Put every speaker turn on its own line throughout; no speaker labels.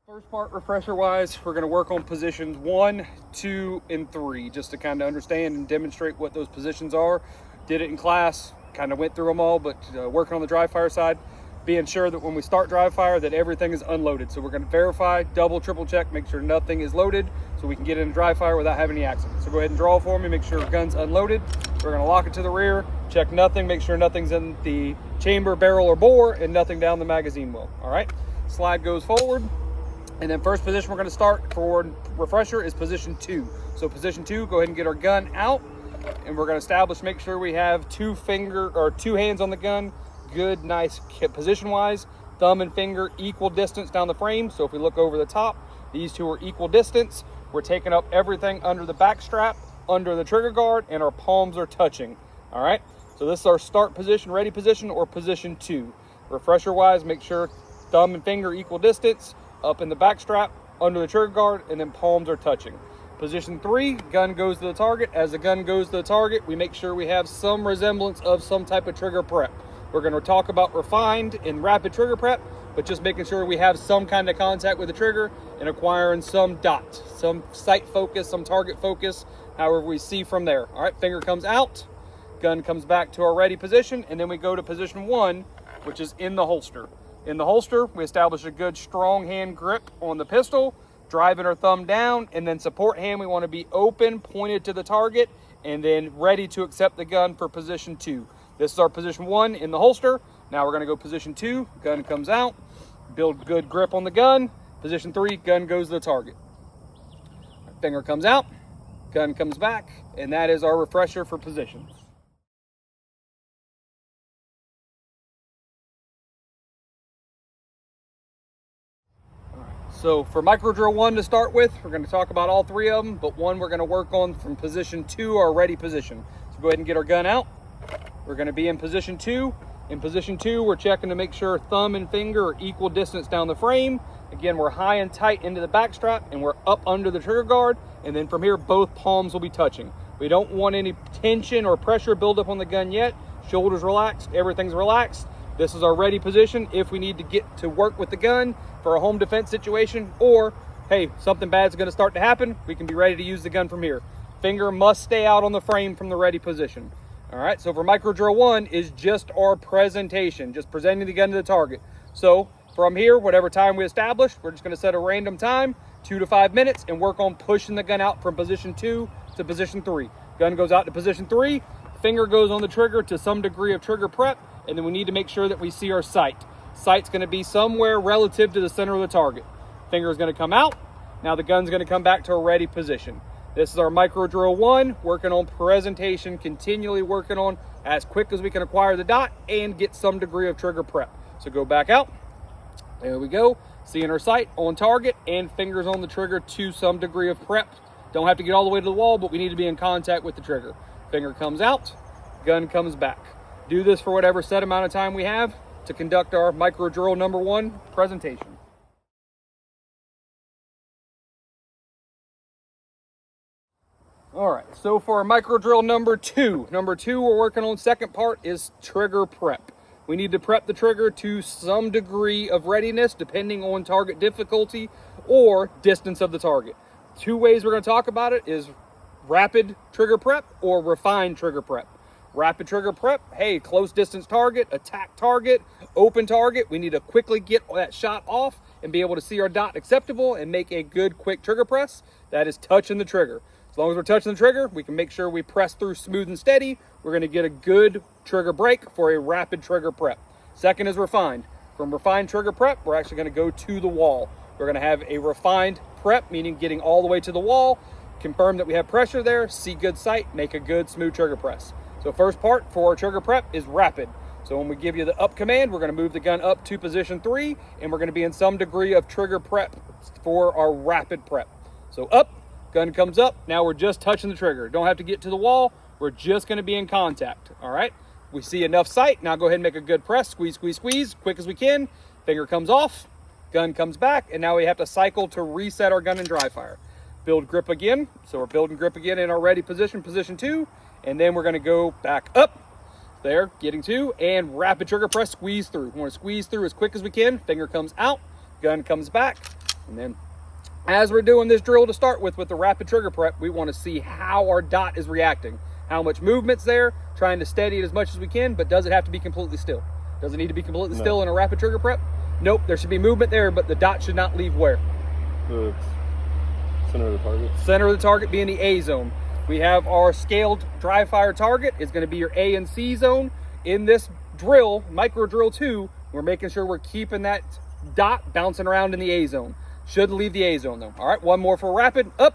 First part, refresher wise, we're going to work on positions 1, 2, and 3 just to kind of understand and demonstrate what those positions are. Did it in class, kind of went through them all, but working on the dry fire side, being sure that when we start dry fire that everything is unloaded. So we're going to verify, double, triple check, make sure nothing is loaded so we can get into dry fire without having any accidents. So go ahead and draw for me, make sure the gun's unloaded. We're going to lock it to the rear, check nothing, make sure nothing's in the chamber, barrel, or bore, and nothing down the magazine well. All right, slide goes forward. And then first position we're going to start for refresher is position 2. So position 2, go ahead and get our gun out, and we're going to establish, make sure we have two hands on the gun, good, nice position wise, thumb and finger equal distance down the frame. So if we look over the top, these two are equal distance. We're taking up everything under the back strap, under the trigger guard, and our palms are touching. All right, so this is our start position, ready position, or position 2. Refresher wise, make sure thumb and finger equal distance, up in the back strap, under the trigger guard, and then palms are touching. Position 3, gun goes to the target. As the gun goes to the target, we make sure we have some resemblance of some type of trigger prep. We're going to talk about refined and rapid trigger prep, but just making sure we have some kind of contact with the trigger and acquiring some dot, some sight focus, some target focus, however we see from there. All right, finger comes out, gun comes back to our ready position, and then we go to position 1, which is in the holster. In the holster, we establish a good strong hand grip on the pistol, driving our thumb down, and then support hand, we want to be open, pointed to the target, and then ready to accept the gun for position 2. This is our position 1 in the holster. Now we're going to go position 2, gun comes out, build good grip on the gun. Position 3, gun goes to the target. Finger comes out, gun comes back, and that is our refresher for positions. So for micro drill 1 to start with, we're going to talk about all 3 of them, but one we're going to work on from position 2, our ready position. So go ahead and get our gun out. We're going to be in position 2. In position 2, we're checking to make sure thumb and finger are equal distance down the frame. Again, we're high and tight into the back strap, and we're up under the trigger guard. And then from here, both palms will be touching. We don't want any tension or pressure buildup on the gun yet. Shoulders relaxed, everything's relaxed. This is our ready position if we need to get to work with the gun for a home defense situation, or hey, something bad is going to start to happen, we can be ready to use the gun from here. Finger must stay out on the frame from the ready position. All right, so for micro drill 1 is just our presentation, just presenting the gun to the target. So from here, whatever time we establish, we're just going to set a random time, 2 to 5 minutes, and work on pushing the gun out from position 2 to position 3. Gun goes out to position 3, finger goes on the trigger to some degree of trigger prep, and then we need to make sure that we see our sight. Sight's going to be somewhere relative to the center of the target. Finger is going to come out. Now the gun's going to come back to a ready position. This is our micro drill 1, working on presentation, continually working on as quick as we can acquire the dot and get some degree of trigger prep. So go back out. There we go. Seeing our sight on target and fingers on the trigger to some degree of prep. Don't have to get all the way to the wall, but we need to be in contact with the trigger. Finger comes out, gun comes back. Do this for whatever set amount of time we have to conduct our micro drill number 1 presentation. All right, so for our micro drill number 2, we're working on second part is trigger prep. We need to prep the trigger to some degree of readiness depending on target difficulty or distance of the target. 2 ways we're going to talk about it is rapid trigger prep or refined trigger prep. Rapid trigger prep, hey, close distance target, attack target, open target. We need to quickly get that shot off and be able to see our dot acceptable and make a good quick trigger press. That is touching the trigger. As long as we're touching the trigger, we can make sure we press through smooth and steady. We're gonna get a good trigger break for a rapid trigger prep. Second is refined. From refined trigger prep, we're actually gonna go to the wall. We're gonna have a refined prep, meaning getting all the way to the wall, confirm that we have pressure there, see good sight, make a good smooth trigger press. So first part for our trigger prep is rapid. So when we give you the up command, we're gonna move the gun up to position 3, and we're gonna be in some degree of trigger prep for our rapid prep. So up, gun comes up, now we're just touching the trigger. Don't have to get to the wall, we're just gonna be in contact, all right? We see enough sight, now go ahead and make a good press, squeeze, squeeze, squeeze, quick as we can. Finger comes off, gun comes back, and now we have to cycle to reset our gun in dry fire. Build grip again, so we're building grip again in our ready position, position 2, and then we're gonna go back up, there, getting 2, and rapid trigger press, squeeze through. We wanna squeeze through as quick as we can, finger comes out, gun comes back, And then as we're doing this drill to start with the rapid trigger prep, we want to see how our dot is reacting, how much movement's there, trying to steady it as much as we can, but does it have to be completely still? Does it need to be completely still in a rapid trigger prep? Nope, there should be movement there, but the dot should not leave where?
The center of the target.
Center of the target being the A zone. We have our scaled dry fire target. It's going to be your A and C zone. In this drill, micro drill 2, we're making sure we're keeping that dot bouncing around in the A zone. Should leave the A zone though. All right, one more for rapid. Up,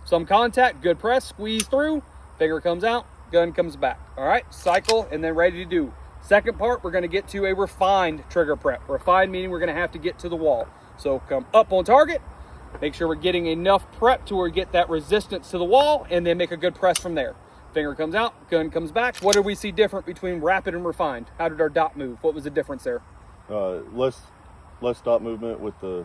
some contact, good press, squeeze through, finger comes out, gun comes back. All right, cycle, and then ready to do. Second part, we're gonna get to a refined trigger prep. Refined meaning we're gonna have to get to the wall. So come up on target, make sure we're getting enough prep to where we get that resistance to the wall, and then make a good press from there. Finger comes out, gun comes back. What did we see different between rapid and refined? How did our dot move? What was the difference there?
Less dot movement with the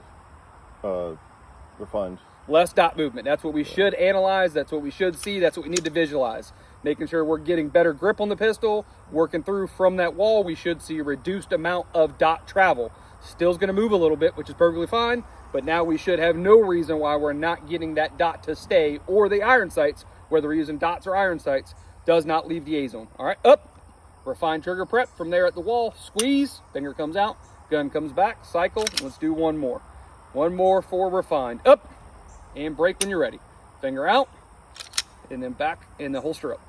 refined.
Less dot movement. That's what we should analyze. That's what we should see. That's what we need to visualize. Making sure we're getting better grip on the pistol, working through from that wall. We should see a reduced amount of dot travel. Still's going to move a little bit, which is perfectly fine, but now we should have no reason why we're not getting that dot to stay, or the iron sights, whether we're using dots or iron sights, does not leave the A zone. All right, up, refine trigger prep. From there at the wall, squeeze, finger comes out, gun comes back, cycle. Let's do one more. One more for refined. Up, and break when you're ready. Finger out, and then back in the holster up.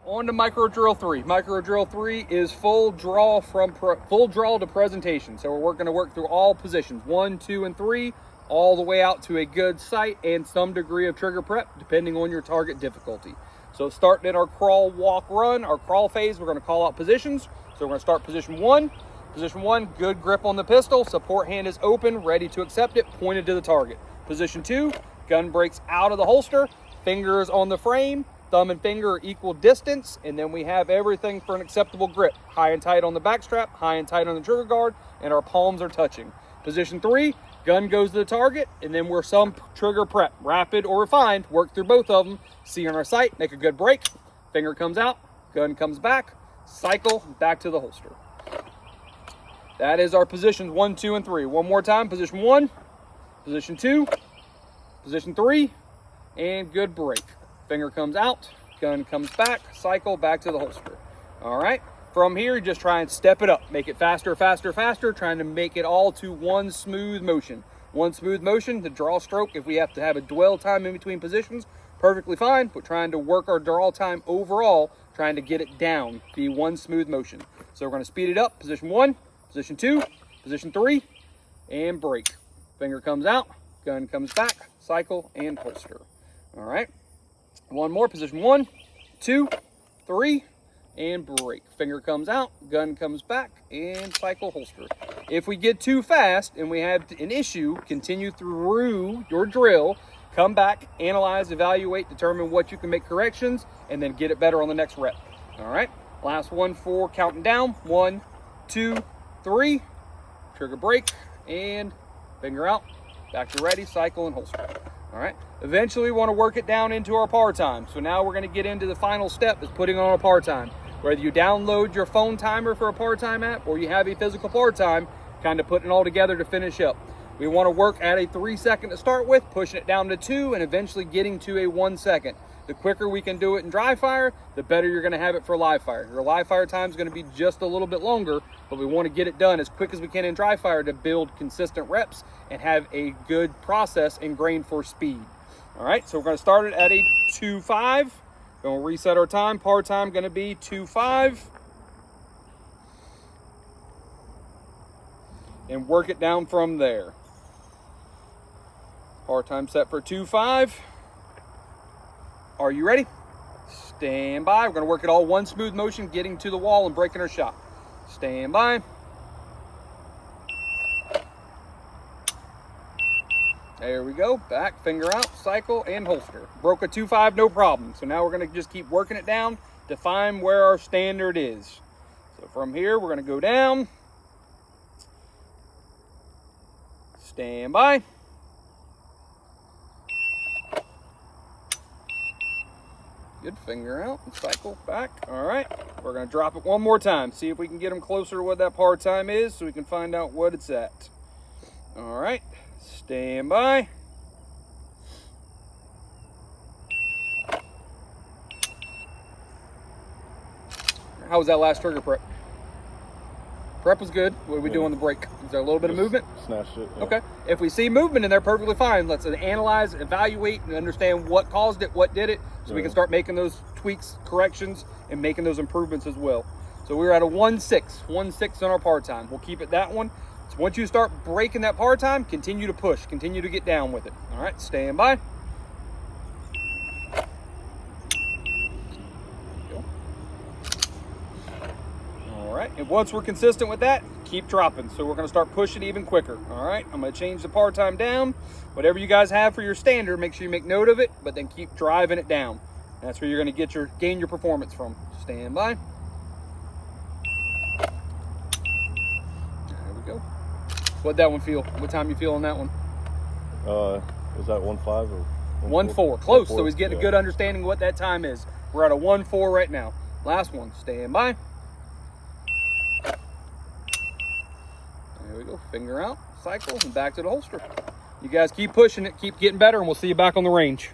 On to micro drill 3. Micro drill 3 is full draw to presentation. So we're going to work through all positions, 1, 2, and 3, all the way out to a good sight and some degree of trigger prep, depending on your target difficulty. So starting in our crawl, walk, run, our crawl phase, we're going to call out positions. So we're going to start position 1. Position 1, good grip on the pistol, support hand is open, ready to accept it, pointed to the target. Position 2, gun breaks out of the holster, fingers on the frame, thumb and finger are equal distance, and then we have everything for an acceptable grip. High and tight on the back strap, high and tight on the trigger guard, and our palms are touching. Position 3, gun goes to the target, and then we're some trigger prep, rapid or refined, work through both of them, see on our sight, make a good break, finger comes out, gun comes back, cycle, back to the holster. That is our positions 1, 2, and 3. One more time, position 1, position 2, position 3, and good break. Finger comes out, gun comes back, cycle, back to the holster. All right, from here, just try and step it up. Make it faster, faster, faster, trying to make it all to one smooth motion. One smooth motion, the draw stroke, if we have to have a dwell time in between positions, perfectly fine, but trying to work our draw time overall, trying to get it down, be one smooth motion. So we're gonna speed it up, position 1, position 2, position 3, and break. Finger comes out, gun comes back, cycle, and holster. All right. One more, position 1, 2, 3, and break. Finger comes out, gun comes back, and cycle, holster. If we get too fast and we have an issue, continue through your drill, come back, analyze, evaluate, determine what you can make corrections, and then get it better on the next rep. All right, last one for counting down. 1, 2, 3, trigger break, and finger out, back to ready, cycle, and holster. All right, eventually we want to work it down into our par time. So now we're going to get into the final step, is putting on a par time. Whether you download your phone timer for a par time app or you have a physical par time, kind of putting it all together to finish up. We want to work at a 3 second to start with, pushing it down to 2, and eventually getting to a 1 second. The quicker we can do it in dry fire, the better you're going to have it for live fire. Your live fire time is going to be just a little bit longer, but we want to get it done as quick as we can in dry fire to build consistent reps and have a good process ingrained for speed. All right, so we're going to start it at a 2.5. Going to reset our time. Par time going to be 2.5. And work it down from there. Par time set for 2.5. Are you ready? Stand by. We're going to work it all one smooth motion, getting to the wall and breaking our shot. Stand by. There we go. Back, finger out, cycle, and holster. Broke a 2.5, no problem. So now we're going to just keep working it down to find where our standard is. So from here, we're going to go down. Stand by. Good. Finger out and cycle back. All right. We're going to drop it one more time. See if we can get them closer to what that par time is so we can find out what it's at. All right. Stand by. How was that last trigger prep? Prep was good. What did we do on the break? Is there a little bit of movement?
Snatched it. Yeah.
Okay. If we see movement in there, perfectly fine. Let's analyze, evaluate, and understand what caused it, what did it, so we can start making those tweaks, corrections, and making those improvements as well. So we're at a 1.6 on our par time. We'll keep it that one. So once you start breaking that par time, continue to push, continue to get down with it. All right, stand by. All right, and once we're consistent with that, keep dropping. So we're gonna start pushing even quicker. All right, I'm gonna change the par time down. Whatever you guys have for your standard, make sure you make note of it, but then keep driving it down. That's where you're gonna gain your performance from. Stand by. There we go. What'd that one feel? What time you feel on that one?
Was that 1.5 or
1.4? Close.
1.4?
So he's getting a good understanding of what that time is. We're at a 1.4 right now. Last one. Stand by. There we go. Finger out, cycle, and back to the holster. You guys keep pushing it, keep getting better, and we'll see you back on the range.